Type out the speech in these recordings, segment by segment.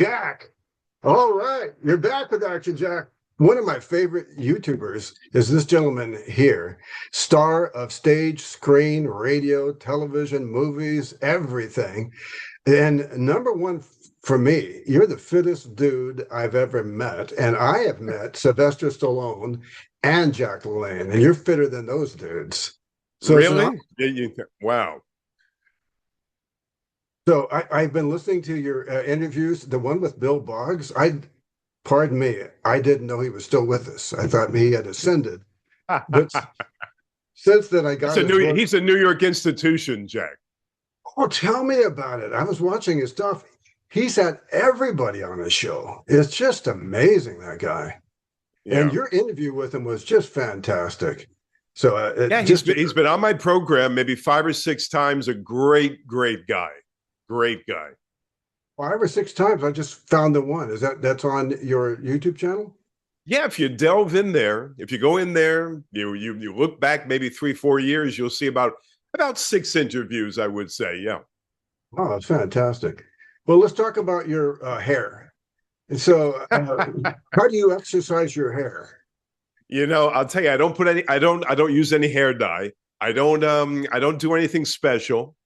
Jack. All right. You're back with Action Jack. One of my favorite YouTubers is this gentleman here, star of stage, screen, radio, television, movies, everything. And number one for me, you're the fittest dude I've ever met. And I have met Sylvester Stallone and Jack LaLanne, and you're fitter than those dudes. So it's an Really? Wow. So I've been listening to your interviews, the one with Bill Boggs. Pardon me, I didn't know he was still with us. I thought he had ascended. But since then, I got his book. He's a New York institution, Jack. Oh, tell me about it. I was watching his stuff. He's had everybody on his show. It's just amazing, that guy. And Yeah. your interview with him was just fantastic. So Yeah, he's been on my program maybe 5 or 6 times. A great guy. Great guy. 5 or 6 times. I just found the one. That's on your YouTube channel? Yeah, if you delve in there, if you go in there, you look back maybe 3-4 years, you'll see about 6 interviews, I would say. Yeah. Oh, that's fantastic. Well, let's talk about your hair. And so, how do you exercise your hair? I'll tell you, I don't use any hair dye. I don't do anything special.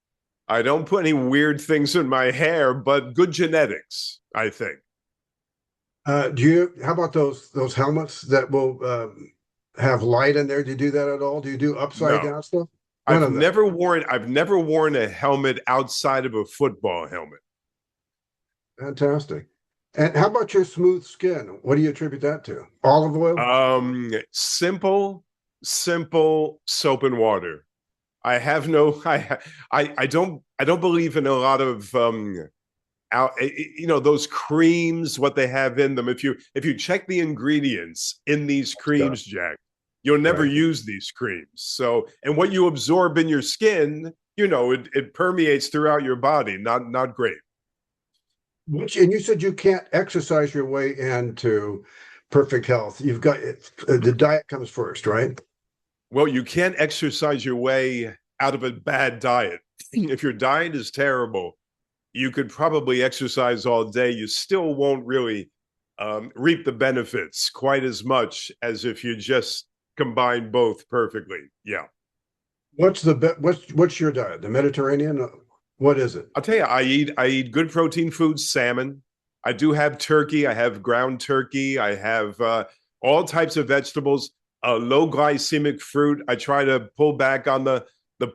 I don't put any weird things in my hair, but good genetics, I think. How about those helmets that will have light in there? Do you do that at all? Do you do upside No. down stuff? I've never worn a helmet outside of a football helmet. Fantastic. And how about your smooth skin? What do you attribute that to? Olive oil? Simple soap and water. I have no I don't believe in a lot of those creams, what they have in them. If you check the ingredients in these creams, Jack, you'll never use these creams. So, and what you absorb in your skin, it permeates throughout your body. Not great. And you said you can't exercise your way into perfect health. You've got the diet comes first, right? Well, you can't exercise your way out of a bad diet. If your diet is terrible, you could probably exercise all day. You still won't really reap the benefits quite as much as if you just combine both perfectly. Yeah. What's your diet? The Mediterranean? What is it? I'll tell you, I eat good protein foods, salmon. I do have turkey. I have ground turkey. I have all types of vegetables. Low glycemic fruit. I try to pull back on the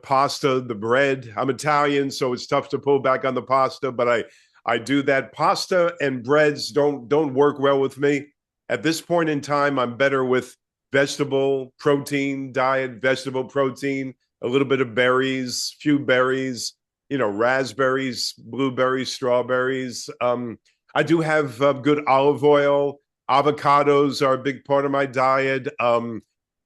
pasta, the bread. I'm Italian, so it's tough to pull back on the pasta, but I do that. Pasta and breads don't work well with me. At this point in time, I'm better with vegetable protein diet, vegetable protein, a little bit of berries, few berries, raspberries, blueberries, strawberries. I do have good olive oil. Avocados are a big part of my diet.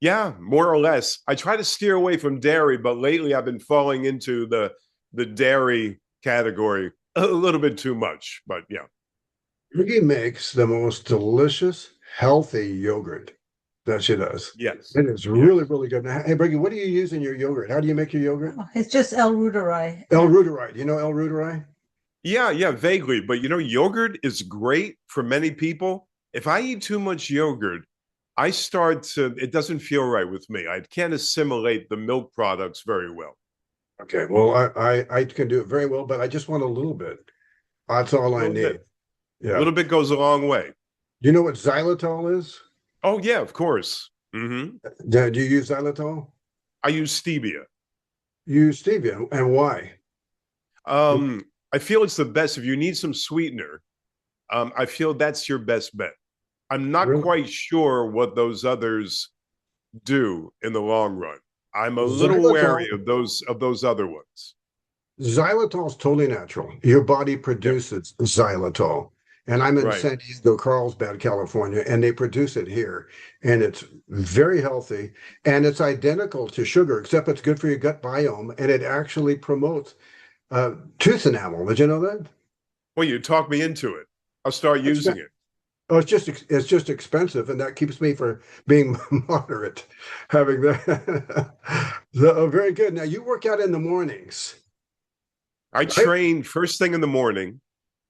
Yeah, more or less. I try to steer away from dairy, but lately I've been falling into the dairy category a little bit too much. But yeah. Ricky makes the most delicious, healthy yogurt that she does. Yes. It is really, really good. Now, hey, Briggy, what do you use in your yogurt? How do you make your yogurt? Oh, it's just El Ruderai. El Ruderai. You know El Ruderai? Yeah, vaguely. But yogurt is great for many people. If I eat too much yogurt, it doesn't feel right with me. I can't assimilate the milk products very well. Okay, well, I can do it very well, but I just want a little bit. That's all I need. Yeah. A little bit goes a long way. Do you know what xylitol is? Oh, yeah, of course. Mm-hmm. Do you use xylitol? I use stevia. You use stevia, and why? I feel it's the best. If you need some sweetener, I feel that's your best bet. I'm not quite sure what those others do in the long run. I'm a little wary of those other ones. Xylitol is totally natural. Your body produces xylitol. And I'm in San Diego, Carlsbad, California, and they produce it here. And it's very healthy. And it's identical to sugar, except it's good for your gut biome. And it actually promotes tooth enamel. Did you know that? Well, you talked me into it. I'll start using it. Oh, it's just expensive, and that keeps me from being moderate, having that. So, very good. Now, you work out in the mornings. I train first thing in the morning.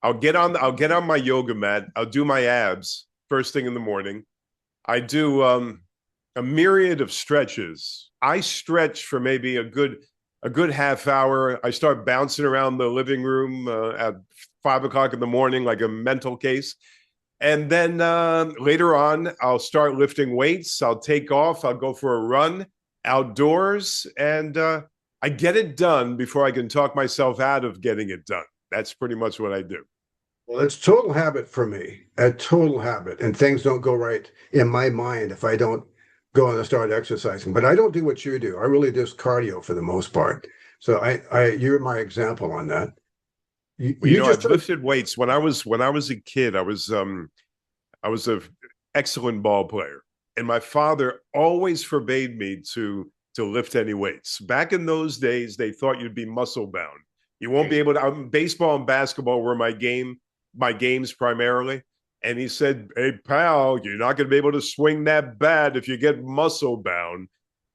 I'll get on my yoga mat. I'll do my abs first thing in the morning. I do a myriad of stretches. I stretch for maybe a good half hour. I start bouncing around the living room at 5 o'clock in the morning like a mental case. And then later on, I'll start lifting weights. I'll take off. I'll go for a run outdoors, and I get it done before I can talk myself out of getting it done. That's pretty much what I do. Well, it's total habit for me, a total habit, and things don't go right in my mind if I don't go and start exercising. But I don't do what you do. I really just cardio for the most part. So you're my example on that. Well, you know, Just I've lifted weights when I was a kid. I was a excellent ball player, and my father always forbade me to lift any weights. Back in those days, they thought you'd be muscle bound. You won't be able to. Baseball and basketball were my games primarily. And he said, "Hey, pal, you're not going to be able to swing that bat if you get muscle bound."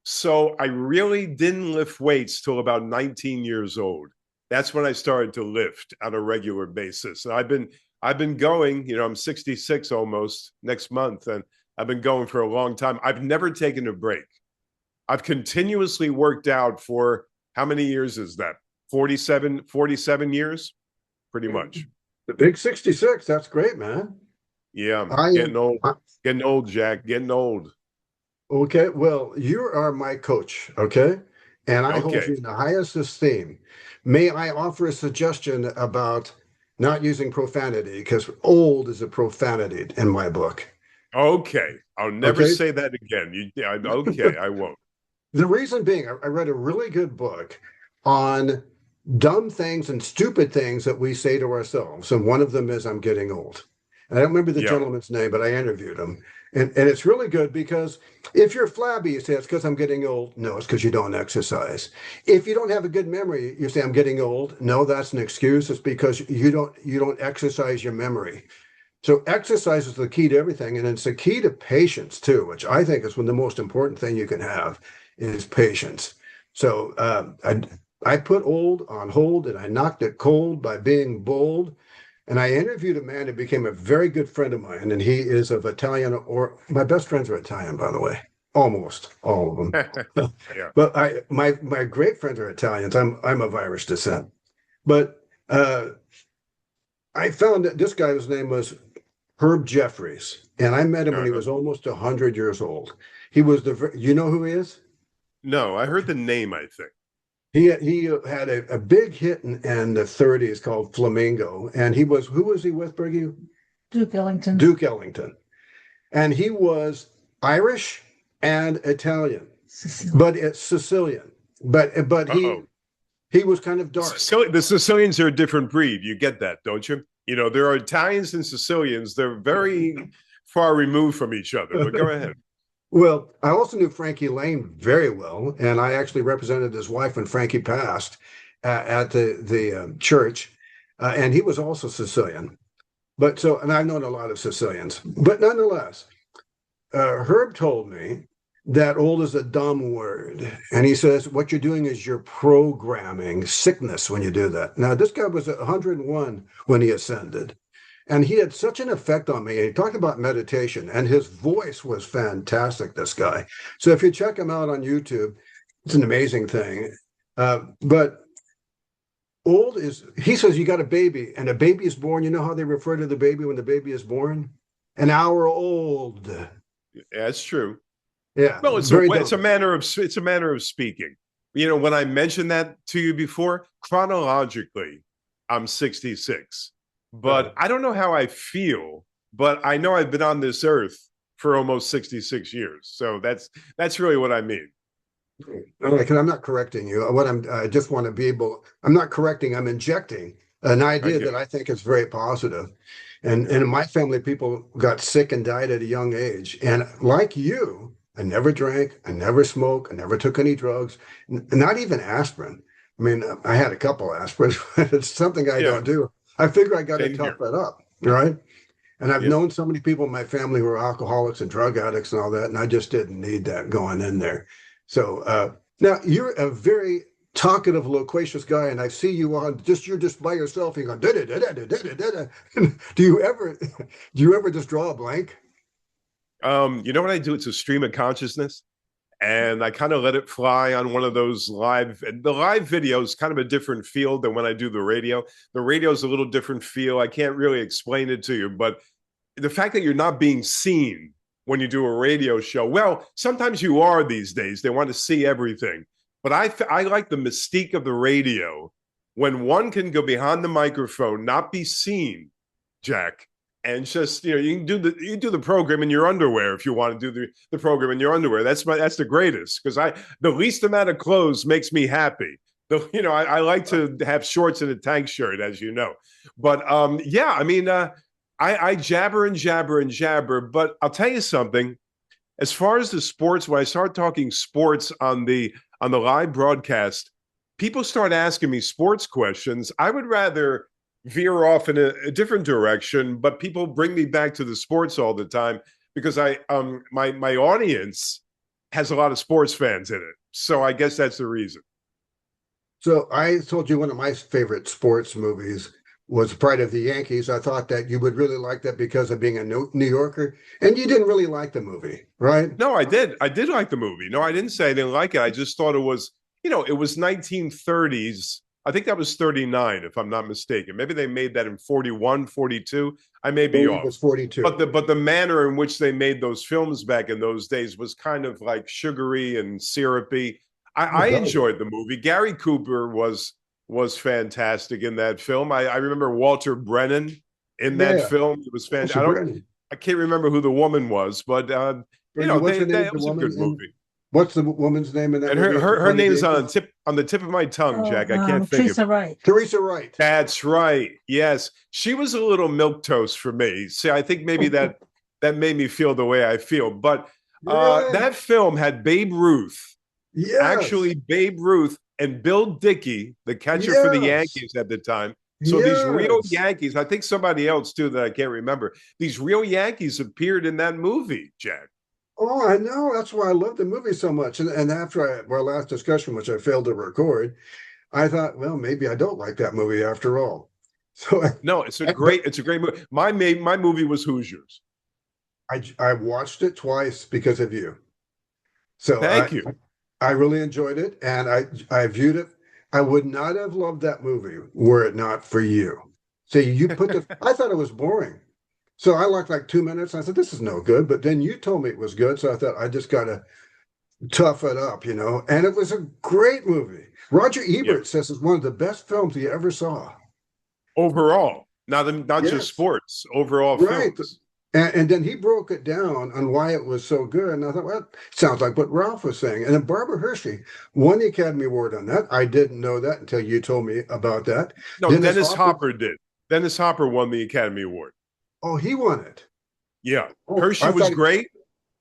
So I really didn't lift weights till about 19 years old. That's when I started to lift on a regular basis. And I've been going, you know, I'm 66 almost next month, and I've been going for a long time. I've never taken a break. I've continuously worked out for how many years is that? 47 years, pretty much. the big 66. That's great, man. Yeah, I getting old, I- getting old, Jack, getting old. okay. Well, you are my coach. Okay. And I hold Okay, you in the highest esteem. May I offer a suggestion about not using profanity? Because old is a profanity in my book. okay. I'll never Okay. say that again. Okay, I won't. The reason being, I read a really good book on dumb things and stupid things that we say to ourselves. And one of them is, I'm getting old. And I don't remember the Yeah. gentleman's name, but I interviewed him. And it's really good because if you're flabby, you say, it's because I'm getting old. No, it's because you don't exercise. If you don't have a good memory, you say, I'm getting old. No, that's an excuse. It's because you don't exercise your memory. So exercise is the key to everything, and it's the key to patience too, which I think is one of the most important thing you can have is patience. So I put old on hold, and I knocked it cold by being bold. And I interviewed a man who became a very good friend of mine, and he is of Italian, or my best friends are Italian, by the way, almost all of them. Yeah. But my great friends are Italians. I'm of Irish descent, but I found that this guy, his name was Herb Jeffries, and I met him when he Uh-huh. was almost 100 years old. He was you know who he is? No, I heard the name, I think. He had a big hit in the 30s called Flamingo, and who was he with, Bergie? Duke Ellington. Duke Ellington. And he was Irish and Italian, Cecilia. but it's Sicilian. But Uh-oh. he was kind of dark. The Sicilians are a different breed. You get that, don't you? You know, there are Italians and Sicilians. They're very far removed from each other. But go ahead. Well, I also knew Frankie Lane very well, and I actually represented his wife when Frankie passed at the church, and he was also Sicilian. And I've known a lot of Sicilians, but nonetheless, Herb told me that old is a dumb word, and he says what you're doing is you're programming sickness when you do that. Now, this guy was 101 when he ascended. And he had such an effect on me. And he talked about meditation, and his voice was fantastic, this guy. So if you check him out on YouTube, it's an amazing thing. But he says you got a baby, and a baby is born. You know how they refer to the baby when the baby is born? An hour old. That's true. Yeah, Well, very it's a dumb. manner of speaking. You know, when I mentioned that to you before, chronologically, I'm 66. But I don't know how I feel, but I know I've been on this earth for almost 66 years. So that's really what I mean. All right, 'cause I'm not correcting you. I just want to be able, I'm not correcting, I'm injecting an I idea get that it. I think is very positive. And in my family, people got sick and died at a young age. And like you, I never drank, I never smoked, I never took any drugs, not even aspirin. I mean, I had a couple aspirins, but it's something I Yeah, don't do. I figure I got to same tough here. that up, right? And I've Yeah. known so many people in my family who are alcoholics and drug addicts and all that, and I just didn't need that going in there. So now you're a very talkative, loquacious guy, and I see you on you're just by yourself. You go da da da da da da da da. Do you ever just draw a blank? You know what I do? It's a stream of consciousness. And I kind of let it fly on one of those the live video is kind of a different feel than when I do the radio. The radio is a little different feel. I can't really explain it to you, but the fact that you're not being seen when you do a radio show, well, sometimes you are these days. They want to see everything. But I like the mystique of the radio when one can go behind the microphone, not be seen, Jack, and just, you can do the program in your underwear if you want to do the program in your underwear. That's the greatest, because the least amount of clothes makes me happy. I like to have shorts and a tank shirt, as you know. But yeah, I mean, I jabber and jabber and jabber. But I'll tell you something. As far as the sports, when I start talking sports on the live broadcast, people start asking me sports questions. I would rather veer off in a different direction, but people bring me back to the sports all the time because my audience has a lot of sports fans in it. So I guess that's the reason. So I told you one of my favorite sports movies was Pride of the Yankees. I thought that you would really like that because of being a New Yorker, and you didn't really like the movie, right? No, I did. I did like the movie. No, I didn't say I didn't like it. I just thought it was, it was 1930s. I think that was 39, if I'm not mistaken. Maybe they made that in 41, 42. I may be off. It was 42. But the manner in which they made those films back in those days was kind of like sugary and syrupy. I enjoyed the movie. Gary Cooper was fantastic in that film. I remember Walter Brennan in that film. It was fantastic. I can't remember who the woman was, but it was a good movie. What's the woman's name in that movie? And her name is on the tip of my tongue, Jack. I can't think Teresa of it. Wright. Teresa Wright. That's right. Yes. She was a little milquetoast for me. See, I think maybe that made me feel the way I feel. But that film had Babe Ruth. Yes. Actually, Babe Ruth and Bill Dickey, the catcher for the Yankees at the time. So these real Yankees, I think somebody else too that I can't remember. These real Yankees appeared in that movie, Jack. Oh, I know. That's why I love the movie so much. And after our last discussion, which I failed to record, I thought, well, maybe I don't like that movie after all. So no, it's a great movie. My movie was Hoosiers. I watched it twice because of you. So thank you. I really enjoyed it, and I viewed it. I would not have loved that movie were it not for you. So you put I thought it was boring. So I liked like 2 minutes. I said, this is no good. But then you told me it was good. So I thought I just got to tough it up, And it was a great movie. Roger Ebert says it's one of the best films he ever saw. Overall, not just sports, overall films. And then he broke it down on why it was so good. And I thought, well, it sounds like what Ralph was saying. And then Barbara Hershey won the Academy Award on that. I didn't know that until you told me about that. No, Dennis Hopper did. Dennis Hopper won the Academy Award. Oh, he won it. Yeah. Hershey was great.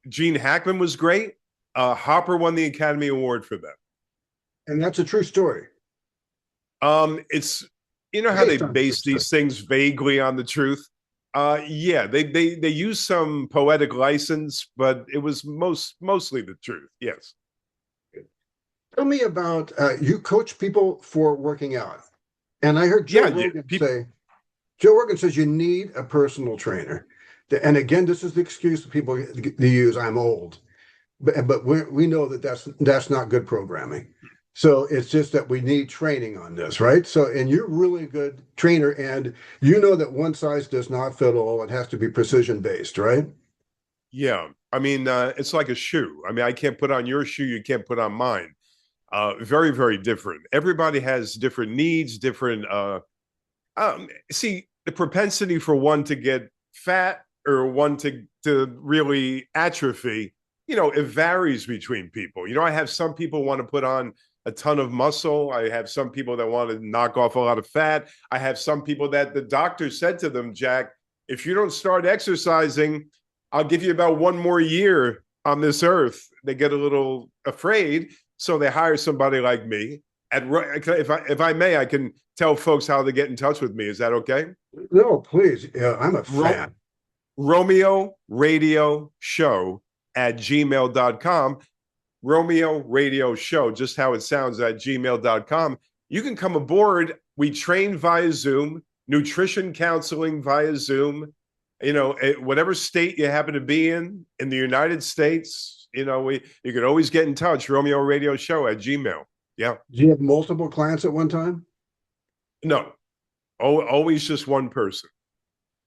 Gene Hackman was great. Hopper won the Academy Award for that. And that's a true story. It's, how they base these things vaguely on the truth. They use some poetic license, but it was mostly the truth. Yes. Tell me about you coach people for working out, and I heard Joe Rogan says you need a personal trainer, and again, this is the excuse that people use. I'm old, but we know that that's not good programming. So it's just that we need training on this, right? So, and you're really a good trainer, and you know that one size does not fit all. It has to be precision based, right? Yeah. I mean, it's like a shoe. I mean, I can't put on your shoe. You can't put on mine. Very, very different. Everybody has different needs, different, see, the propensity for one to get fat or one to really atrophy, it varies between people. I have some people want to put on a ton of muscle. I have some people that want to knock off a lot of fat. I have some people that the doctor said to them, Jack, if you don't start exercising, I'll give you about 1 more year on this earth. They get a little afraid, so they hire somebody like me. If I may, I can tell folks how to get in touch with me. Is that okay? No, please. I'm a fan. Romeo Radio Show @gmail.com. Romeo Radio Show, just how it sounds, at gmail.com. You can come aboard. We train via Zoom, nutrition counseling via Zoom. Whatever state you happen to be in the United States, you can always get in touch. Romeo Radio Show at Gmail. Yeah. Do you have multiple clients at one time? No, always just one person.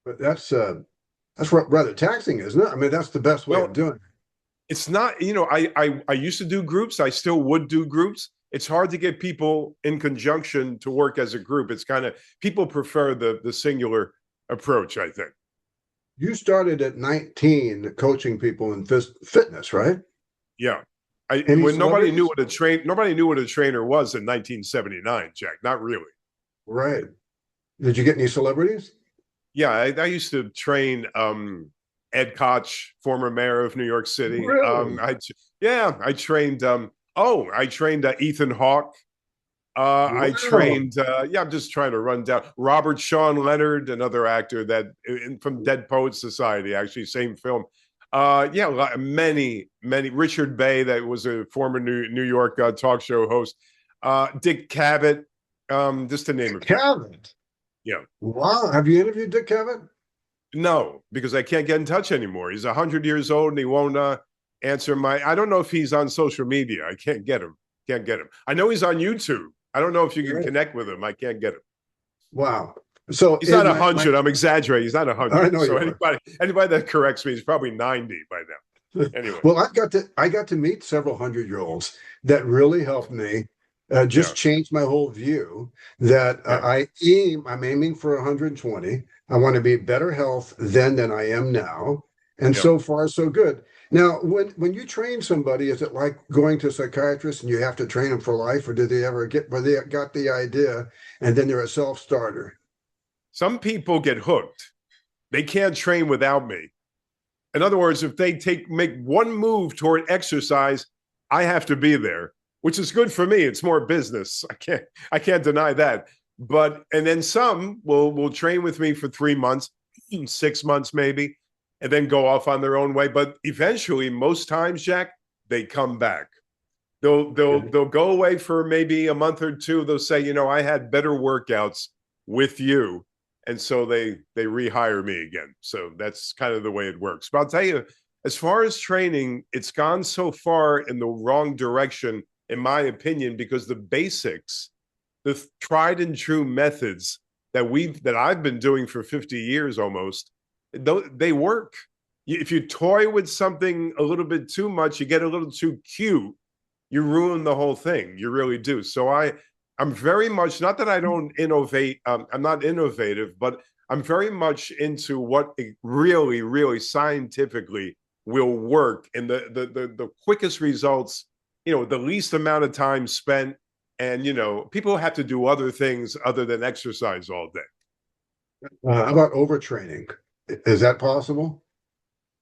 But that's rather taxing, isn't it? I mean, that's the best way of doing it. It's not, I used to do groups. I still would do groups. It's hard to get people in conjunction to work as a group. It's kind of, people prefer the singular approach, I think. You started at 19 coaching people in fitness, right? Yeah. When nobody knew what a trainer was in 1979, Jack. Not really. Right. Did you get any celebrities? Yeah, I used to train Ed Koch, former mayor of New York City. Really? I trained I trained Ethan Hawke. Wow. I trained I'm just trying to run down Robert Sean Leonard, another actor from Dead Poets Society, actually, same film. Many Richard Bay, that was a former New York talk show host. Dick Cavett, just to name a few. Cavett. Yeah. Wow. Have you interviewed Dick Cavett? No, because I can't get in touch anymore. He's 100 years old and he won't answer I don't know if he's on social media. I can't get him. I know he's on YouTube. I don't know if you can connect with him. I can't get him. Wow. So he's not 100. I'm exaggerating. He's not 100. I know. So anybody that corrects me is probably 90 by now. Anyway. Well, I got to meet several 100-year-olds that really helped me change my whole view that I'm aiming for 120. I want to be better health then than I am now. And so far, so good. Now, when you train somebody, is it like going to a psychiatrist and you have to train them for life, or did they ever where they got the idea and then they're a self-starter? Some people get hooked. They can't train without me. In other words, if they make one move toward exercise, I have to be there, which is good for me. It's more business. I can't deny that. And then some will train with me for 3 months, 6 months maybe, and then go off on their own way. But eventually, most times, Jack, they come back. They'll go away for maybe a month or two. They'll say, I had better workouts with you. And so they rehire me again. So that's kind of the way it works. But I'll tell you, as far as training, it's gone so far in the wrong direction, in my opinion, because the basics, the tried and true methods that I've been doing for 50 years almost, they work. If you toy with something a little bit too much, you get a little too cute, you ruin the whole thing. You really do. So I'm very much, not that I don't innovate, I'm not innovative, but I'm very much into what really, really scientifically will work, and the quickest results, the least amount of time spent. And, people have to do other things other than exercise all day. How about overtraining? Is that possible?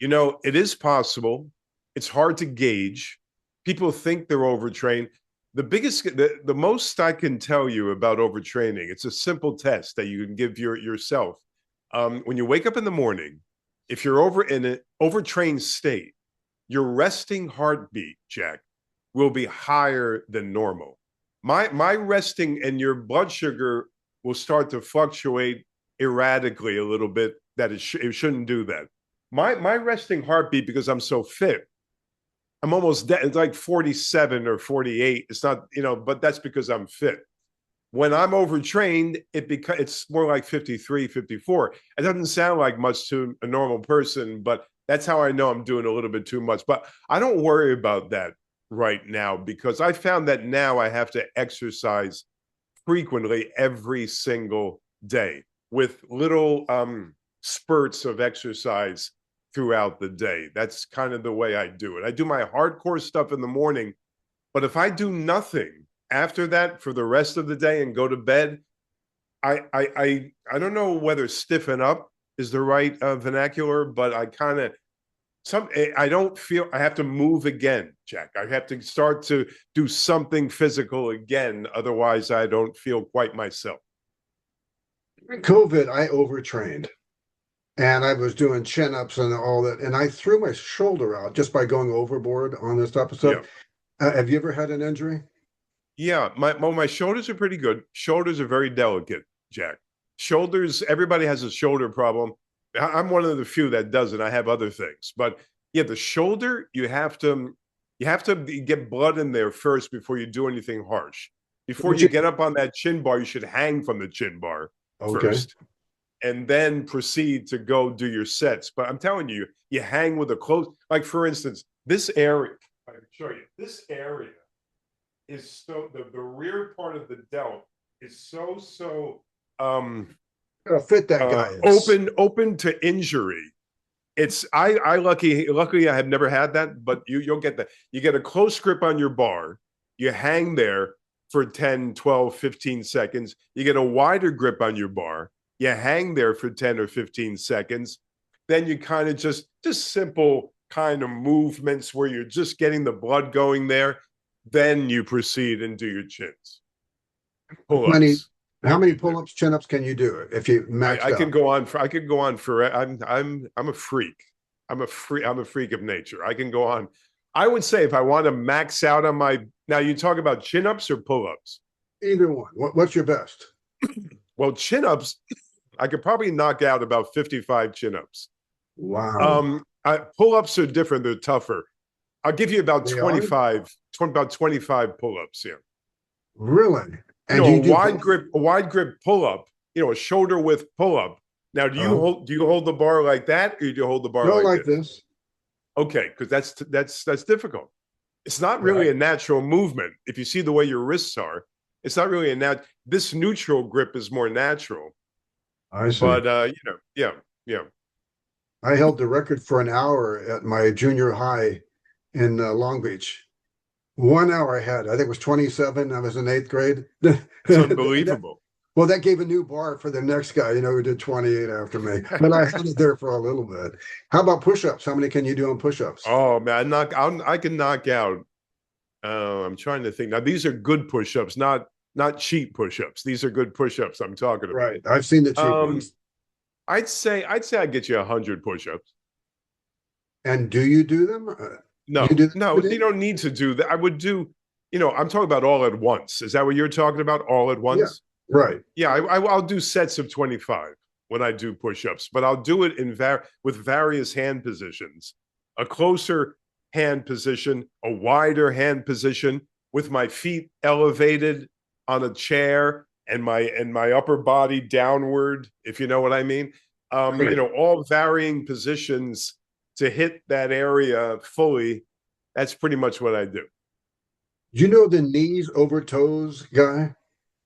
It is possible. It's hard to gauge. People think they're overtrained. The most I can tell you about overtraining, it's a simple test that you can give yourself. When you wake up in the morning, if you're in an overtrained state, your resting heartbeat, Jack, will be higher than normal. My resting and your blood sugar will start to fluctuate erratically a little bit. That it shouldn't do that. My resting heartbeat, because I'm so fit, I'm almost dead. It's like 47 or 48. It's not, but that's because I'm fit. When I'm overtrained, it's more like 53, 54. It doesn't sound like much to a normal person, but that's how I know I'm doing a little bit too much. But I don't worry about that right now, because I found that now I have to exercise frequently every single day with little spurts of exercise throughout the day. That's kind of the way I do it. I do my hardcore stuff in the morning, but if I do nothing after that for the rest of the day and go to bed, I don't know whether stiffen up is the right vernacular, but I don't feel I have to move again, Jack. I have to start to do something physical again. Otherwise, I don't feel quite myself. During COVID, I overtrained. And I was doing chin-ups and all that. And I threw my shoulder out just by going overboard on this episode. Have you ever had an injury? Yeah, my shoulders are pretty good. Shoulders are very delicate, Jack. Shoulders, everybody has a shoulder problem. I'm one of the few that doesn't. I have other things, but yeah, the shoulder you have to get blood in there first before you do anything harsh. Before But you get up on that chin bar, you should hang from the chin bar okay. first, and then proceed to go do your sets. But I'm telling you, you hang with a close. Like for instance, this area. I can show you this area is so the rear part of the delt is so How fit that guy is. open to injury. It's I luckily I have never had that, but you'll get that. You get a close grip on your bar, you hang there for 10, 12, 15 seconds. You get a wider grip on your bar, you hang there for 10 or 15 seconds. Then you kind of just simple kind of movements where you're just getting the blood going there. Then you proceed and do your chins. How many, Pull-ups. how many pull-ups, chin-ups can you do if you maxed I out? can go on for I could go on for I'm a freak. I'm a freak of nature. I can go on. I would say if I want to max out on my now you talk about chin-ups or pull-ups. Either one. What's your best? Well, chin-ups, I could probably knock out about 55 chin-ups. Wow. Pull-ups are different, they're tougher. I'll give you about They are? 25 pull-ups here. Really? You And know, do a you do wide grip pull-up, a shoulder width pull-up. Now, do you hold the bar like that, or do you hold the bar no like like this? this? Okay, because that's difficult. It's not really Right. a natural movement. If you see the way your wrists are, it's not really a this neutral grip is more natural. I see. But yeah. I held the record for an hour at my junior high in Long Beach. 1 hour I had. I think it was 27. I was in eighth grade. It's unbelievable. Well, that gave a new bar for the next guy, who did 28 after me. But I held it there for a little bit. How about push-ups? How many can you do on push-ups? Oh man, I can knock out. I'm trying to think. Now these are good push-ups, not cheap push-ups. These are good push-ups I'm talking about. Right. I've seen the cheap ones. I'd get you 100 push-ups. And do you do them? No, you do them no, every day? you don't need to do that. I would do, I'm talking about all at once. Is that what you're talking about? All at Yeah. once? Right. Yeah, I'll do sets of 25 when I do push-ups, but I'll do it with various hand positions. A closer hand position, a wider hand position, with my feet elevated on a chair and my upper body downward, if you know what I mean. Right. All varying positions to hit that area fully. That's pretty much what I do. Do you know the knees over toes guy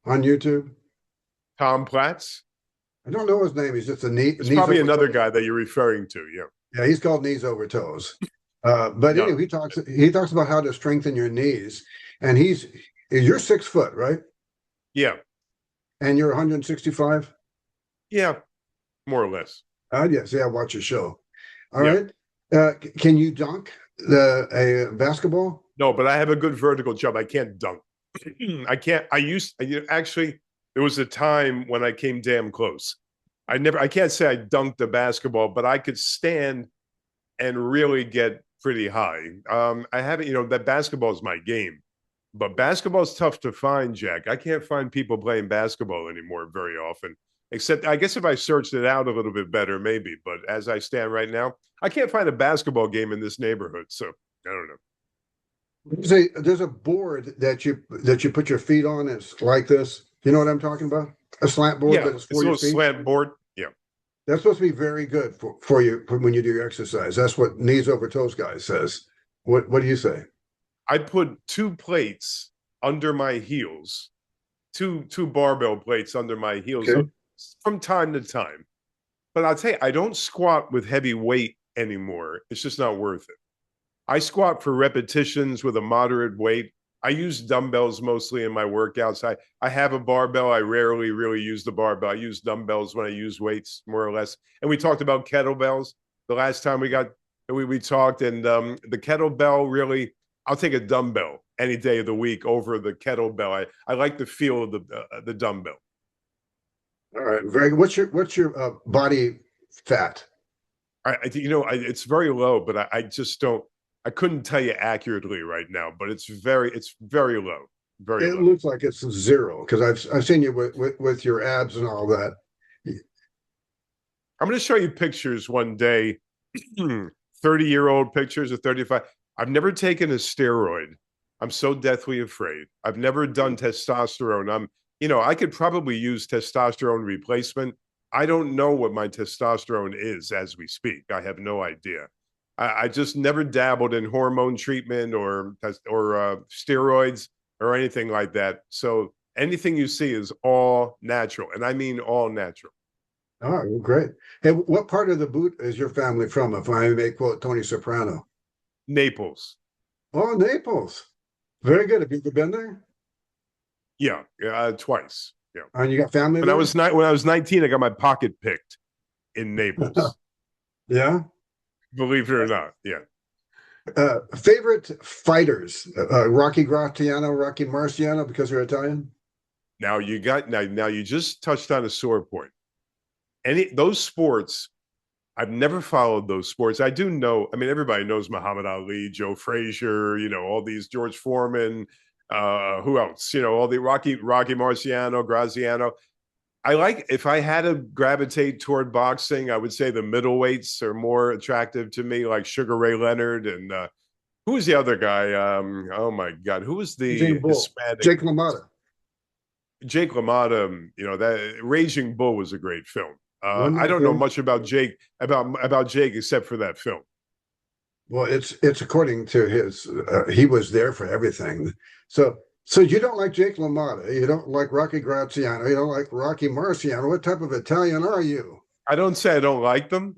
on YouTube? Tom Platz. I don't know his name. He's just a It's knees probably over another toes. guy that you're referring to. Yeah. Yeah, he's called knees over toes. But No. anyway, he talks about how to strengthen your knees. And you're 6 foot, right? Yeah. And you're 165? Yeah. More or less. Yes, yeah, watch your show. All Yeah. right. Can you dunk a basketball? No, but I have a good vertical jump. I can't dunk. I can't. Actually, there was a time when I came damn close. I can't say I dunked a basketball, but I could stand and really get pretty high. I haven't, that basketball is my game, but basketball is tough to find, Jack. I can't find people playing basketball anymore very often, except I guess if I searched it out a little bit better, maybe. But as I stand right now, I can't find a basketball game in this neighborhood. So I don't know. There's a board that you put your feet on. It's like this. You know what I'm talking about? A slant board, Yeah, but it's it's for a your little feet. slant board. Yeah. That's supposed to be very good for you when you do your exercise. That's what knees over toes guy says. What do you say? I put two plates under my heels, two barbell plates under my heels Okay. from time to time. But I'll tell you, I don't squat with heavy weight anymore. It's just not worth it. I squat for repetitions with a moderate weight. I use dumbbells mostly in my workouts. I have a barbell. I rarely really use the barbell. I use dumbbells when I use weights, more or less. And we talked about kettlebells the last time we talked. And the kettlebell, really, I'll take a dumbbell any day of the week over the kettlebell. I like the feel of the dumbbell. All right. Very good. What's your body fat? It's very low, but I just don't. I couldn't tell you accurately right now, but it's very low, very It low. looks like it's zero because I've seen you with your abs and all that. I'm going to show you pictures one day, 30-year-old pictures of 35. I've never taken a steroid. I'm so deathly afraid. I've never done testosterone. I could probably use testosterone replacement. I don't know what my testosterone is as we speak. I have no idea. I just never dabbled in hormone treatment or steroids or anything like that. So anything you see is all natural, and I mean all natural. All right, well, great. Hey, what part of the boot is your family from, if I may quote Tony Soprano? Naples. Oh, Naples. Very good. Have you ever been there? Yeah, twice. Yeah. And you got family When there? I was 19, I got my pocket picked in Naples. Yeah. Believe it or not. Yeah. Favorite fighters? Rocky Graziano, Rocky Marciano, because you're Italian? Now you just touched on a sore point. Those sports, I've never followed those sports. I do know, I mean, everybody knows Muhammad Ali, Joe Frazier, all these George Foreman, who else? All the Rocky Marciano, Graziano. If I had to gravitate toward boxing, I would say the middleweights are more attractive to me, like Sugar Ray Leonard and who was the other guy? Oh my God, who was the Hispanic? Jake LaMotta. Jake LaMotta. That Raging Bull was a great film. I don't know much about Jake except for that film. Well, it's according to his. He was there for everything. So you don't like Jake LaMotta. You don't like Rocky Graziano. You don't like Rocky Marciano. What type of Italian are you? I don't say I don't like them.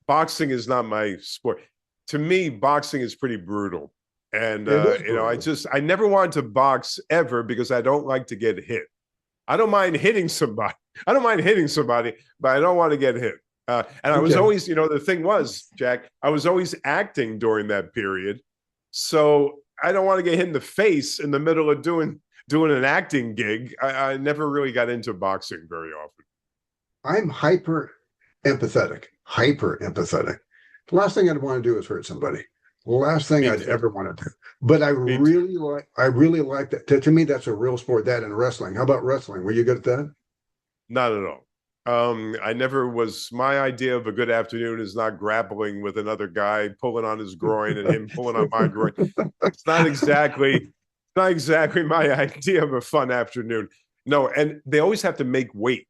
Boxing is not my sport. To me, boxing is pretty brutal. And, I never wanted to box ever because I don't like to get hit. I don't mind hitting somebody. But I don't want to get hit. I was always, the thing was, Jack, I was always acting during that period. So I don't want to get hit in the face in the middle of doing an acting gig. I never really got into boxing very often. I'm hyper empathetic. The last thing I'd want to do is hurt somebody. The last thing I'd ever want to do. But I really like that. To me, that's a real sport. That and wrestling. How about wrestling? Were you good at that? Not at all. I never was. My idea of a good afternoon is not grappling with another guy, pulling on his groin and him pulling on my groin. It's not exactly my idea of a fun afternoon. No, and they always have to make weight.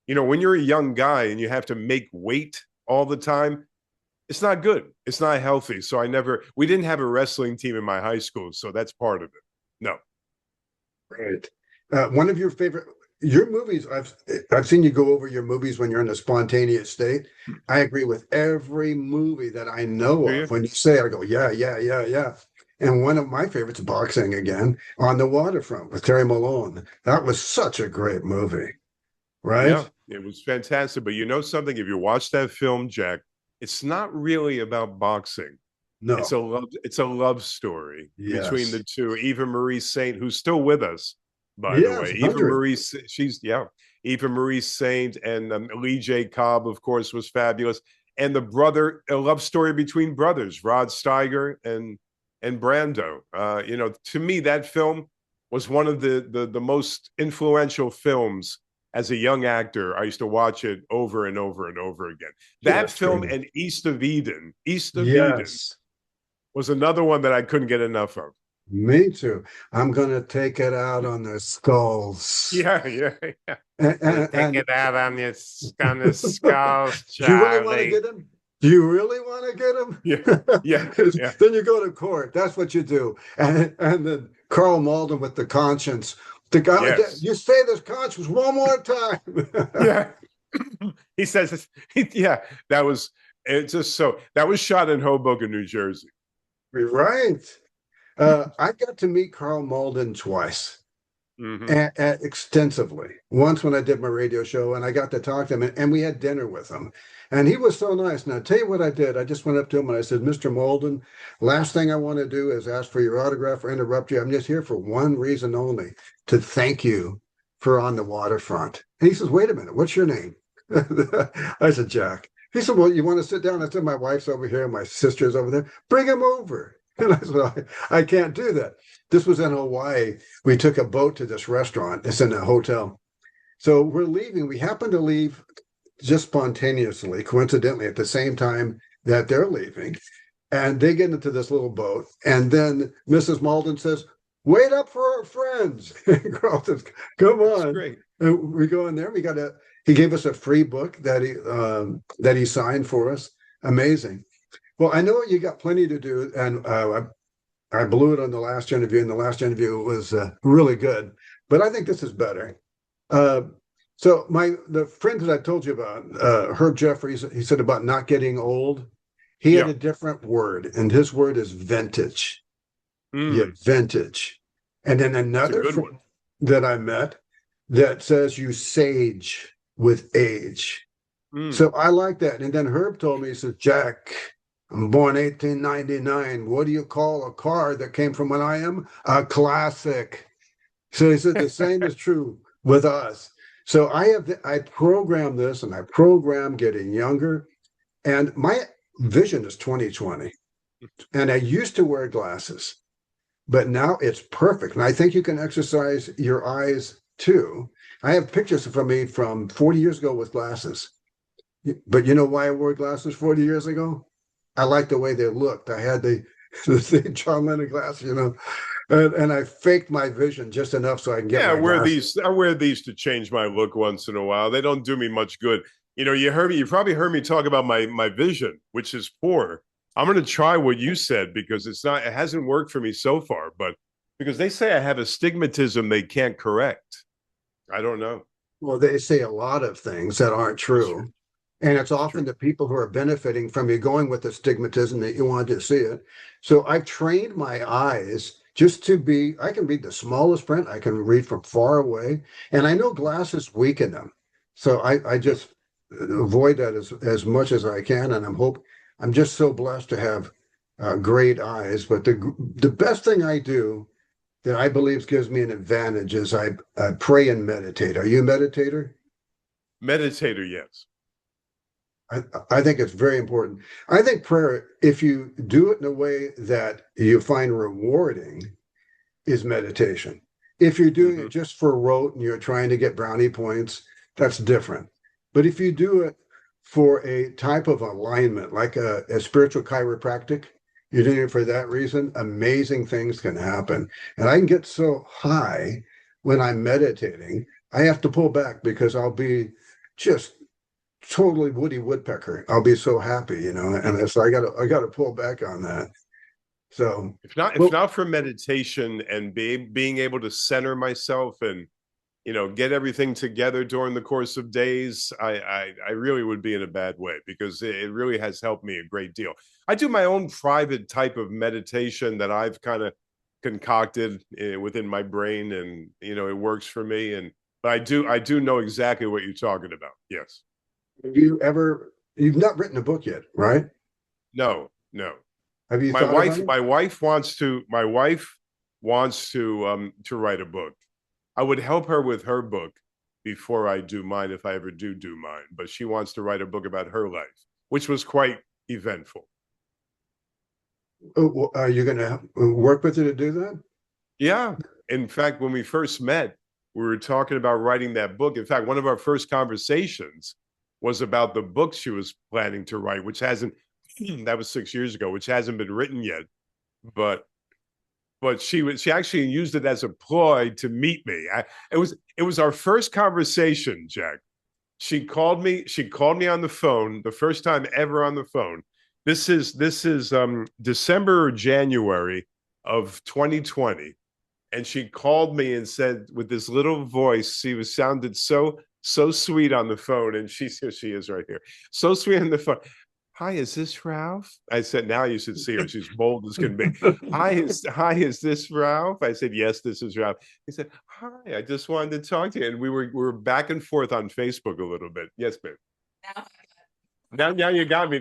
When you're a young guy and you have to make weight all the time, it's not good. It's not healthy. So we didn't have a wrestling team in my high school. So that's part of it. No. Right. One of your movies, I've seen you go over your movies when you're in a spontaneous state. I agree with every movie that I know of. When you say it, I go, yeah. And one of my favorites, boxing again, On the Waterfront with Terry Malone. That was such a great movie. Right? Yeah, it was fantastic. But you know something? If you watch that film, Jack, it's not really about boxing. No, it's a love story between the two. Eva Marie Saint, who's still with us, by the way. Eva Marie Saint and Lee J. Cobb, of course, was fabulous. And a love story between brothers, Rod Steiger and Brando. To me, that film was one of the most influential films. As a young actor, I used to watch it over and over and over again. That film and East of Eden was another one that I couldn't get enough of. Me too. I'm going to take it out on the skulls. Yeah. Take it out on the skulls, Charlie. Do you really want to get him? Do you really want to get him? Yeah. Then you go to court. That's what you do. And then Carl Malden with the conscience. The guy, you say this conscience one more time. Yeah. He says, that was shot in Hoboken, New Jersey. Right. I got to meet Carl Malden twice. Extensively. Once when I did my radio show, and I got to talk to him, and we had dinner with him. And he was so nice. And I'll tell you what I did. I just went up to him and I said, Mr. Malden, last thing I want to do is ask for your autograph or interrupt you. I'm just here for one reason only, to thank you for On the Waterfront. And he says, wait a minute, what's your name? I said, Jack. He said, well, you want to sit down? I said, my wife's over here, my sister's over there. Bring him over. And I said, I can't do that. This was in Hawaii. We took a boat to this restaurant. It's in a hotel. So we're leaving. We happen to leave just spontaneously, coincidentally, at the same time that they're leaving. And they get into this little boat. And then Mrs. Malden says, wait up for our friends. And Carl says, come That's on. great. And we go in there. He gave us a free book that he signed for us. Amazing. Well, I know you got plenty to do. And I blew it on the last interview, and the last interview was really good. But I think this is better. So the friend that I told you about, Herb Jeffries, he said about not getting old. He had a different word, and his word is vintage. Yeah, vintage. And then another friend that I met that says you sage with age. So I like that. And then Herb told me, he says, Jack, I'm born 1899. What do you call a car that came from when I am? A classic. So he said the same is true with us. So I program this, and I program getting younger. And my vision is 20/20. And I used to wear glasses, but now it's perfect. And I think you can exercise your eyes too. I have pictures from me from 40 years ago with glasses. But you know why I wore glasses 40 years ago? I liked the way they looked. I had the same John Lennon glasses, and I faked my vision just enough so I can get my glasses. I wear these to change my look once in a while. They don't do me much good. You probably heard me talk about my vision, which is poor. I'm going to try what you said because it hasn't worked for me so far, but because they say I have astigmatism they can't correct. I don't know. Well, they say a lot of things that aren't true. And it's often the people who are benefiting from you going with astigmatism that you want to see it. So I've trained my eyes just to I can read the smallest print. I can read from far away. And I know glasses weaken them. So I just avoid that as much as I can. And I'm just so blessed to have great eyes. But the best thing I do that I believe gives me an advantage is I pray and meditate. Are you a meditator? Meditator, yes. I think it's very important. I think prayer, if you do it in a way that you find rewarding, is meditation. If you're doing it just for rote and you're trying to get brownie points, that's different. But if you do it for a type of alignment, like a spiritual chiropractic, you're doing it for that reason, amazing things can happen. And I can get so high when I'm meditating, I have to pull back because I'll be just totally Woody Woodpecker. I'll be so happy, and so I got to pull back on that. So if not for meditation and being able to center myself and get everything together during the course of days, I really would be in a bad way because it really has helped me a great deal. I do my own private type of meditation that I've kind of concocted within my brain, and it works for me. But I do know exactly what you're talking about. Yes. You've not written a book yet, right? No. Have you? My wife wants to write a book. I would help her with her book before I do mine, if I ever do mine. But she wants to write a book about her life, which was quite eventful. Are you going to work with her to do that? Yeah. In fact, when we first met, we were talking about writing that book. In fact, one of our first conversations was about the book she was planning to write, which hasn't, that was 6 years ago, which hasn't been written yet. But she actually used it as a ploy to meet me. It was our first conversation, Jack. She called me on the phone, the first time ever on the phone. This is December or January of 2020. And she called me and said, with this little voice, she sounded so sweet on the phone. And here she is right here. So sweet on the phone. Hi, is this Ralph? I said, now you should see her. She's bold as can be. Hi, is this Ralph? I said, yes, this is Ralph. He said, hi, I just wanted to talk to you. And we were back and forth on Facebook a little bit. Yes, babe. Now you got me.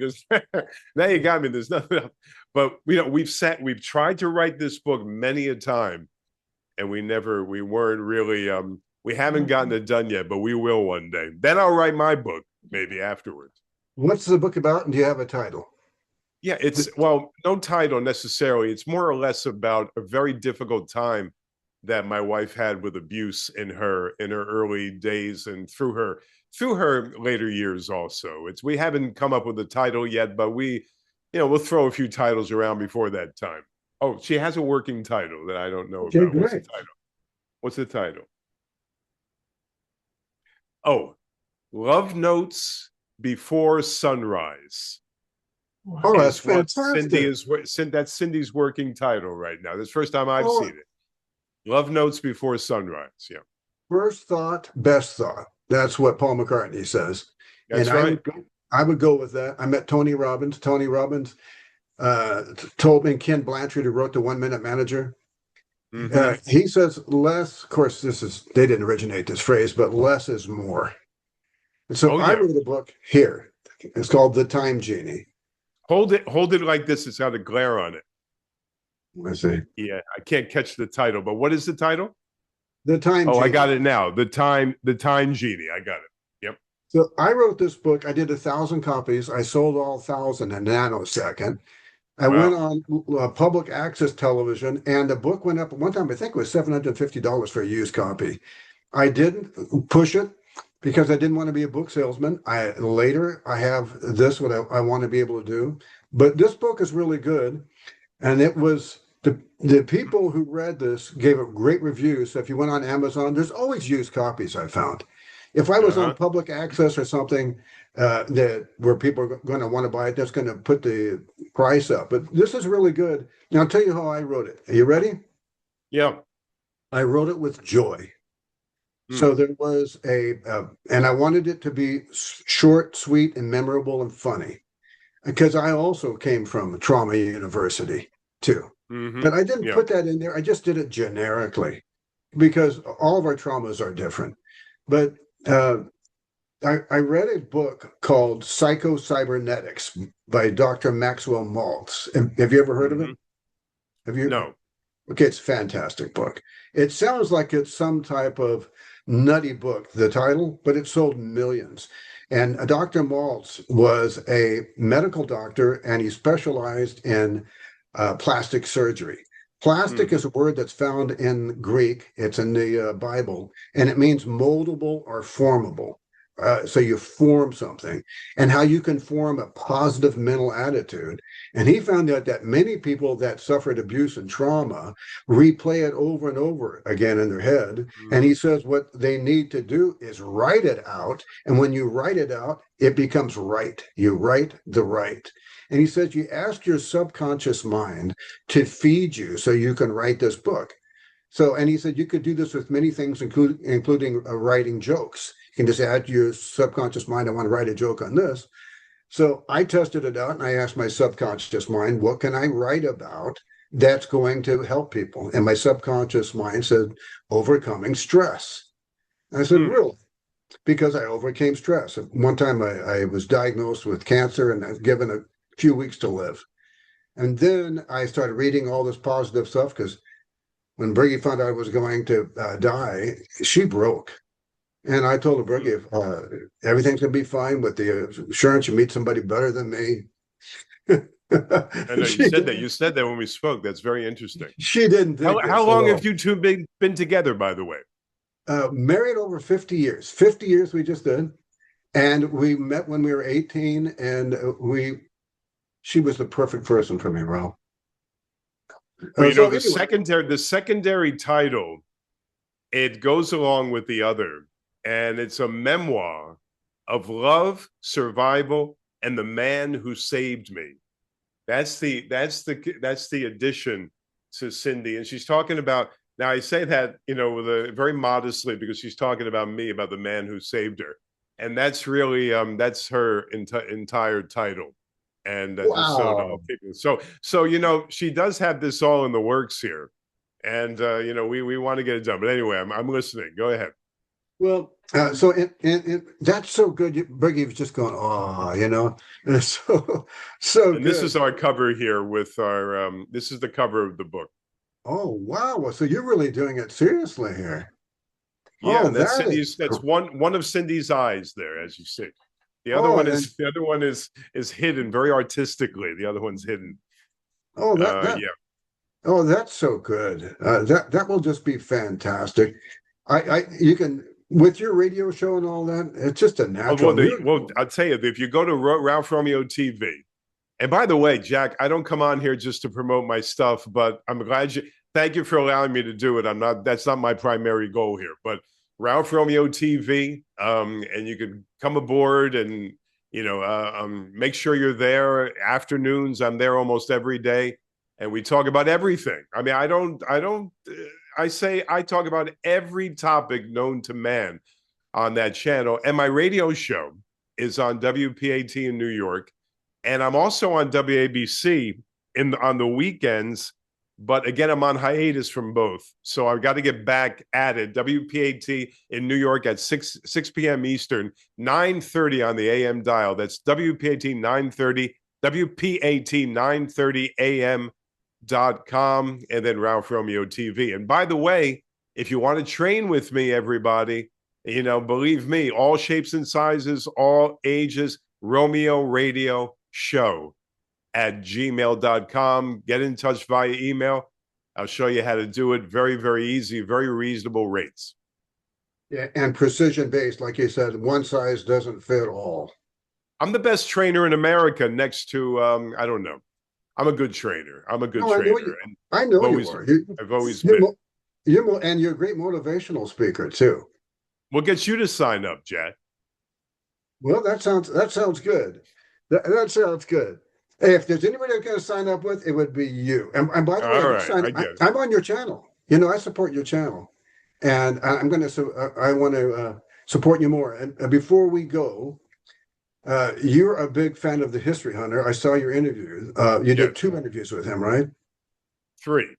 Now you got me. There's nothing else. But we've tried to write this book many a time, and we weren't really we haven't gotten it done yet, but we will one day. Then I'll write my book maybe afterwards. What's the book about, and do you have a title? Yeah, it's well, no title necessarily. It's more or less about a very difficult time that my wife had with abuse in her early days and through her later years also. It's we haven't come up with a title yet, but we'll throw a few titles around before that time. Oh, she has a working title that I don't know Okay, about. What's the great. title? What's the title? Oh, Love Notes Before Sunrise Oh, that's is what Cindy fantastic. is. That's Cindy's working title right now. This is the first time I've Oh, seen it. Love Notes Before Sunrise. Yeah, first thought, best thought. That's what Paul McCartney says. And that's right. I would go with that. I met Tony Robbins. Tony Robbins told me, Ken Blanchard, who wrote the 1 Minute Manager. Mm-hmm. He says less, of course, they didn't originate this phrase, but less is more. And so Oh I yeah. wrote a book here. It's called The Time Genie. Hold it like this. It's got a glare on it. Let's see. Yeah, I can't catch the title, but what is the title? The Time Oh, I Genie. got it now. The Time Genie. I got it. Yep. So I wrote this book. I did 1,000 copies. I sold all 1,000 in a nanosecond. I went Wow. on public access television, and the book went up at one time. I think it was $750 for a used copy. I didn't push it because I didn't want to be a book salesman. I have this what I want to be able to do, but this book is really good, and it was the people who read this gave it great reviews. So if you went on Amazon, there's always used copies I found. If I was on Uh-huh. public access or something that where people are going to want to buy it, that's going to put the price up. But this is really good. Now I'll tell you how I wrote it. Are you ready? Yeah. I wrote it with joy. Hmm. So there was and I wanted it to be short, sweet, and memorable and funny because I also came from trauma university too. Mm-hmm. But I didn't Yeah. put that in there. I just did it generically because all of our traumas are different. But uh, I read a book called Psycho-Cybernetics by Dr. Maxwell Maltz. Have you ever heard of it? Mm-hmm. Have you? No. Okay, it's a fantastic book. It sounds like it's some type of nutty book, the title, but it sold millions. And Dr. Maltz was a medical doctor and he specialized in plastic surgery. Plastic Mm-hmm. is a word that's found in Greek, it's in the Bible, and it means moldable or formable. So you form something, and how you can form a positive mental attitude. And he found out that many people that suffered abuse and trauma replay it over and over again in their head. And Mm-hmm. he says what they need to do is write it out. And when you write it out, it becomes right. You write the right. And he says you ask your subconscious mind to feed you so you can write this book. So, and he said you could do this with many things, including writing jokes. You can just add to your subconscious mind, I want to write a joke on this. So I tested it out and I asked my subconscious mind, what can I write about that's going to help people? And my subconscious mind said, overcoming stress. And I said, Hmm. really? Because I overcame stress. One time I was diagnosed with cancer and I was given a few weeks to live. And then I started reading all this positive stuff because when Briggy found out I was going to die, she broke. And I told her, Hmm. Briggy, everything's going to be fine with the insurance. You meet somebody better than me. I know you she, said that. You said that when we spoke. That's very interesting. she didn't think How this at long have all. you two been together, by the way? Married over 50 years. 50 years we just did. And we met when we were 18, and she was the perfect person for me, Ralph. Well, So anyway, the secondary title, it goes along with the other, and it's a memoir of love, survival, and the man who saved me. That's the addition to Cindy, and she's talking about. Now I say that with a very modestly because she's talking about me, about the man who saved her, and that's really that's her entire title, and just so wow. people. So she does have this all in the works here, and we want to get it done. But anyway, I'm listening. Go ahead. Well, so that's so good. Briggy was just going, oh, it's so And this good. is our cover here with our this is the cover of the book. Oh, wow. Well, so you're really doing it seriously here. Yeah, Oh, and that's that is Cindy's. That's one of Cindy's eyes there, as you see. Oh, and The other one is hidden very artistically. The other one's hidden. oh that Yeah. oh, that's so good. That will just be fantastic. You can with your radio show and all that. It's just a Oh, natural. well, I'll tell you, if you go to Ralph Romeo TV, and by the way, Jack, I don't come on here just to promote my stuff, but I'm glad you. Thank you for allowing me to do it. That's not my primary goal here, but Ralph Romeo TV, and you can come aboard and make sure you're there. Afternoons, I'm there almost every day, and we talk about everything. I mean, I talk about every topic known to man on that channel. And my radio show is on WPAT in New York. And I'm also on WABC on the weekends. But again, I'm on hiatus from both. So I've got to get back at it. WPAT in New York at 6 p.m. Eastern, 9:30 on the AM dial. That's WPAT 9:30, WPAT 9:30 AM.com, and then Ralph Romeo TV. And by the way, if you want to train with me, everybody, believe me, all shapes and sizes, all ages, Romeo Radio Show at gmail.com. Get in touch via email. I'll show you how to do it. Very, very easy, very reasonable rates. Yeah, and precision based, like you said, one size doesn't fit all. I'm the best trainer in America next to, I don't know. I'm a good trainer. I'm a good trainer. I know you are. I've always been. And you're a great motivational speaker too. We'll get you to sign up, Jack. Well, that sounds good. That sounds good. Hey, if there's anybody I'm going to sign up with, it would be you. And by the way, I'm on your channel. I support your channel, and I want to support you more. And before we go, you're a big fan of the History Hunter. I saw your interview. You did 2 interviews with him, right? 3.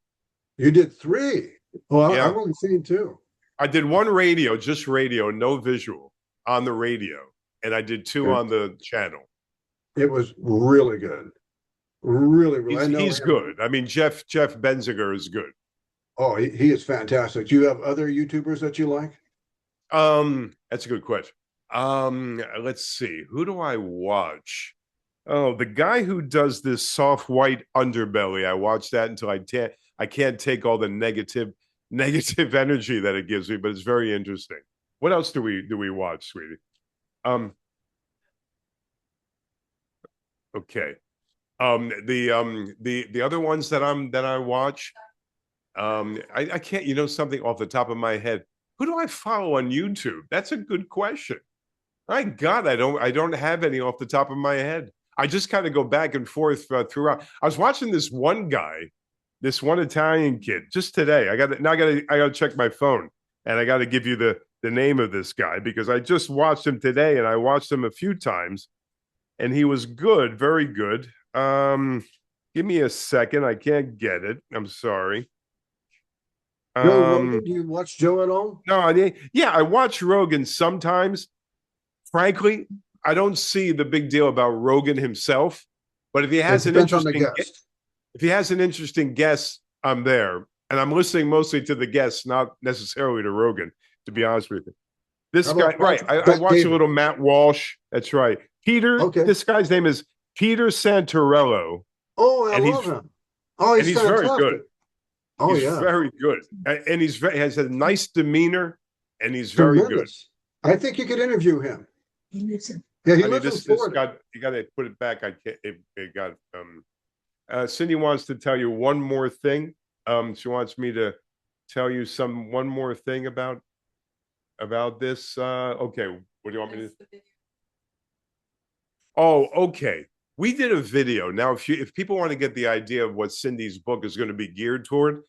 You did 3. Well, yeah. I've only seen 2. I did 1 radio, just radio, no visual on the radio. And I did 2 on the channel. It was really good. Really. He's good. I mean, Jeff Benziger is good. Oh, he is fantastic. Do you have other YouTubers that you like? That's a good question. Let's see. Who do I watch? Oh, the guy who does this soft white underbelly. I watch that until I can't take all the negative energy that it gives me, but it's very interesting. What else do we watch, sweetie? Okay. The other ones that I watch, I can't, something off the top of my head. Who do I follow on YouTube? That's a good question. My God, I don't have any off the top of my head. I just kind of go back and forth throughout. I was watching this one guy, this one Italian kid, just today. I got to check my phone, and I got to give you the name of this guy because I just watched him today, and I watched him a few times, and he was good, very good. Give me a second. I can't get it. I'm sorry. Joe Rogan, do you watch Joe at all? No, I watch Rogan sometimes. Frankly, I don't see the big deal about Rogan himself, but if he has an interesting guest, I'm there, and I'm listening mostly to the guests, not necessarily to Rogan. To be honest with you, this guy, right? I watch a little Matt Walsh. That's right, Peter. Okay. This guy's name is Peter Santorello. Oh, I love him. Oh, he's very good. Oh, he's very good, and he has a nice demeanor, and he's very good. I think you could interview him. He lives in. Yeah, he lives in Florida. You got to put it back. I can't. It got. Cindy wants to tell you one more thing. She wants me to tell you one more thing about this. Okay, what do you want me to? Oh, okay. We did a video. Now, if people want to get the idea of what Cindy's book is going to be geared toward,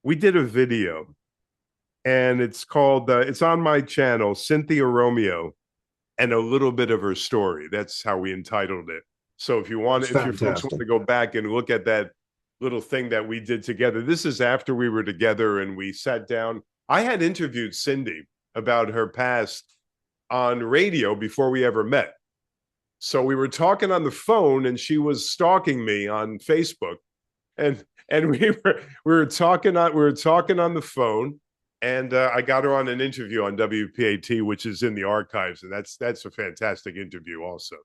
we did a video, and it's called. It's on my channel, Cynthia Romeo, and a little bit of her story. That's how we entitled it. So if you folks want to go back and look at that little thing that we did together, this is after we were together and we sat down. I had interviewed Cindy about her past on radio before we ever met. So we were talking on the phone, and she was stalking me on Facebook, and we were talking on the phone, And I got her on an interview on WPAT, which is in the archives, and that's a fantastic interview also.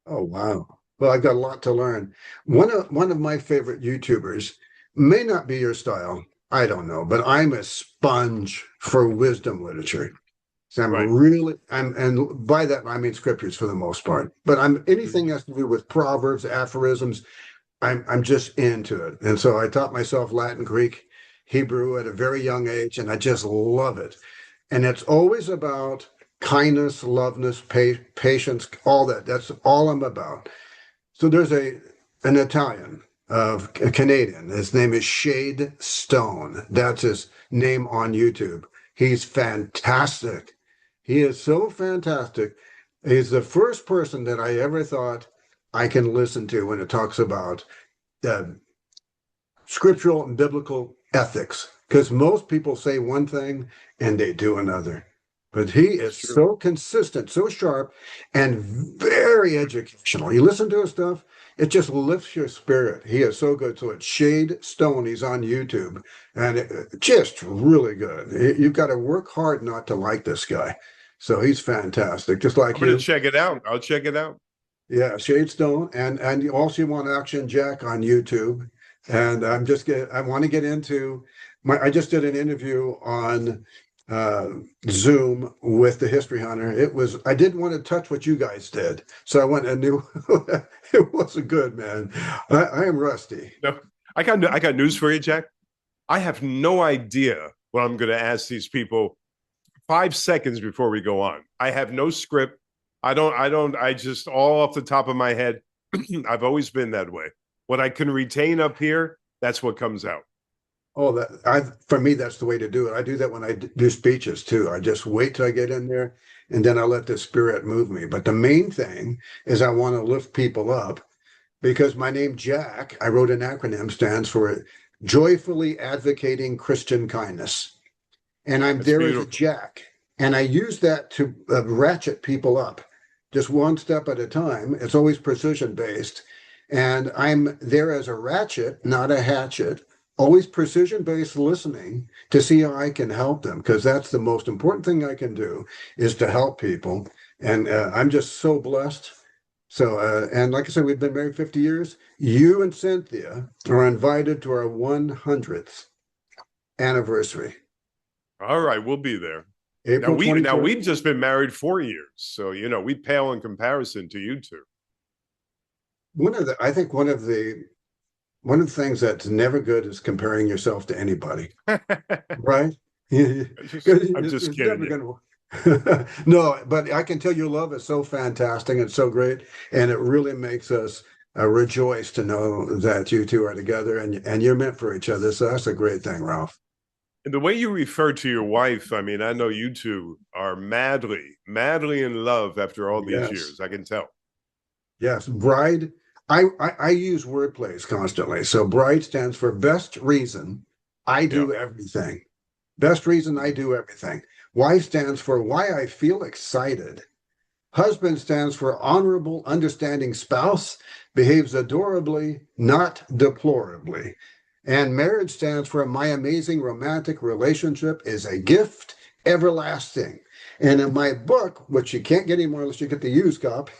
Oh, wow. Well, I've got a lot to learn. One of my favorite YouTubers may not be your style. I don't know, but I'm a sponge for wisdom literature. So Right. and by that I mean scriptures for the most part. But I'm anything has to do with proverbs, aphorisms. I'm just into it. And so I taught myself Latin, Greek, Hebrew at a very young age, and I just love it. And it's always about kindness, loveness, patience, all that. That's all I'm about. So there's an Italian of a Canadian. His name is Shade Stone. That's his name on YouTube. He's fantastic. He is so fantastic. He's the first person that I ever thought I can listen to when it talks about uh, scriptural and biblical ethics, because most people say one thing and they do another. But he is so consistent, so sharp, and very educational. You listen to his stuff, it just lifts your spirit. He is so good. So it's Shade Stone. He's on YouTube, and just really good. You've got to work hard not to like this guy. So he's fantastic, just like I'm going you. to check it out. I'll check it out. Yeah, Shade Stone, and you also want Action Jack on YouTube. And I want to get into I just did an interview on uh, Zoom with the History Hunter. I didn't want to touch what you guys did, so I went and knew it wasn't good, man. I am rusty. No, I got news for you, Jack. I have no idea what I'm going to ask these people 5 seconds before we go on. I have no script. I just all off the top of my head. I've always been that way. What I can retain up here, that's what comes out. Oh, for me, that's the way to do it. I do that when I do speeches too. I just wait till I get in there and then I let the spirit move me. But the main thing is I want to lift people up because my name, Jack, I wrote an acronym, stands for Joyfully Advocating Christian Kindness. And I'm That's there as beautiful. a Jack. And I use that to ratchet people up just one step at a time. It's always precision based. And I'm there as a ratchet, not a hatchet, always precision based listening to see how I can help them, because that's the most important thing I can do is to help people. And I'm just so blessed. So, and like I said, we've been married 50 years. You and Cynthia are invited to our 100th anniversary, All right, we'll be there. April Now 23rd. we've just been married 4 years, so we pale in comparison to you two. I think one of the things that's never good is comparing yourself to anybody, right? I'm just It's kidding never you. going to. No, but I can tell your love is so fantastic and so great, and it really makes us rejoice to know that you two are together and you're meant for each other. So that's a great thing, Ralph. And the way you refer to your wife, I mean, I know you two are madly, madly in love after all these Yes, years. I can tell. yes. Bride. I use word plays constantly. So bride stands for best reason I Yeah. do everything. Best reason I do everything. Wife stands for why I feel excited. Husband stands for honorable, understanding spouse, behaves adorably, not deplorably. And marriage stands for my amazing romantic relationship is a gift everlasting. And in my book, which you can't get anymore unless you get the used copy,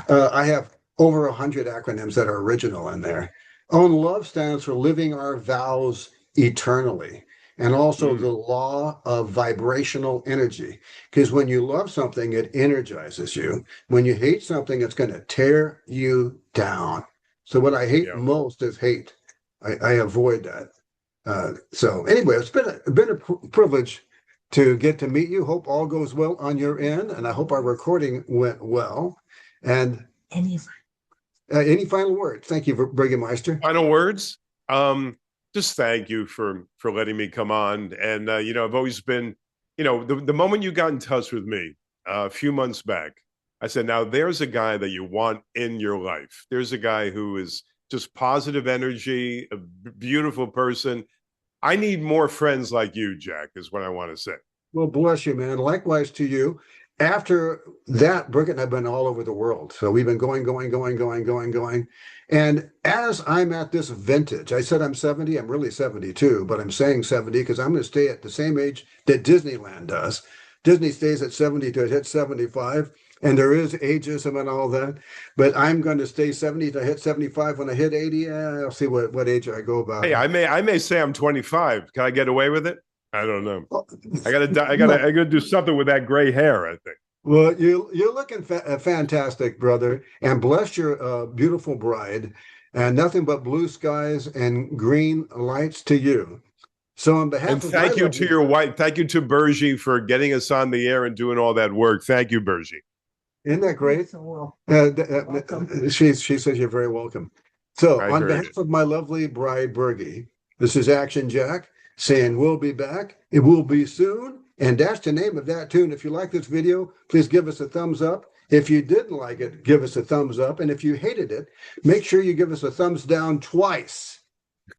I have over 100 acronyms that are original in there. Own love stands for living our vows eternally, and also the law of vibrational energy. Because when you love something, it energizes you. When you hate something, it's going to tear you down. So what I hate Yeah. most is hate. I avoid that. So anyway, it's been a privilege to get to meet you. Hope all goes well on your end, and I hope our recording went well. And Any any final words? Thank you, Briggermeister. Final words. Just thank you for letting me come on. And I've always been, the moment you got in touch with me a few months back, I said, now there's a guy that you want in your life. There's a guy who is just positive energy, a beautiful person. I need more friends like you, Jack, is what I want to say. Well, bless you, man. Likewise to you. after that, Brigitte and I've been all over the world. So we've been going. And as I'm at this vintage, I said I'm 70, I'm really 72, but I'm saying 70 because I'm going to stay at the same age that Disneyland does. Disney stays at 70 to hit 75, and there is ageism and all that. But I'm going to stay 70 to hit 75. When I hit 80, I'll see what age I go about. Hey, I may say I'm 25. Can I get away with it? I don't know. I gotta do something with that gray hair, I think. Well, you're looking fantastic, brother, and bless your beautiful bride, and nothing but blue skies and green lights to you. So on behalf And of thank you to your wife. Thank you to Bergie for getting us on the air and doing all that work. Thank you, Bergie. Isn't that great? So She says you're very welcome. So I on heard behalf it. of my lovely bride, Bergie, this is Action Jack saying we'll be back. It will be soon. And that's the name of that tune. If you like this video, please give us a thumbs up. If you didn't like it, give us a thumbs up. And if you hated it, make sure you give us a thumbs down twice.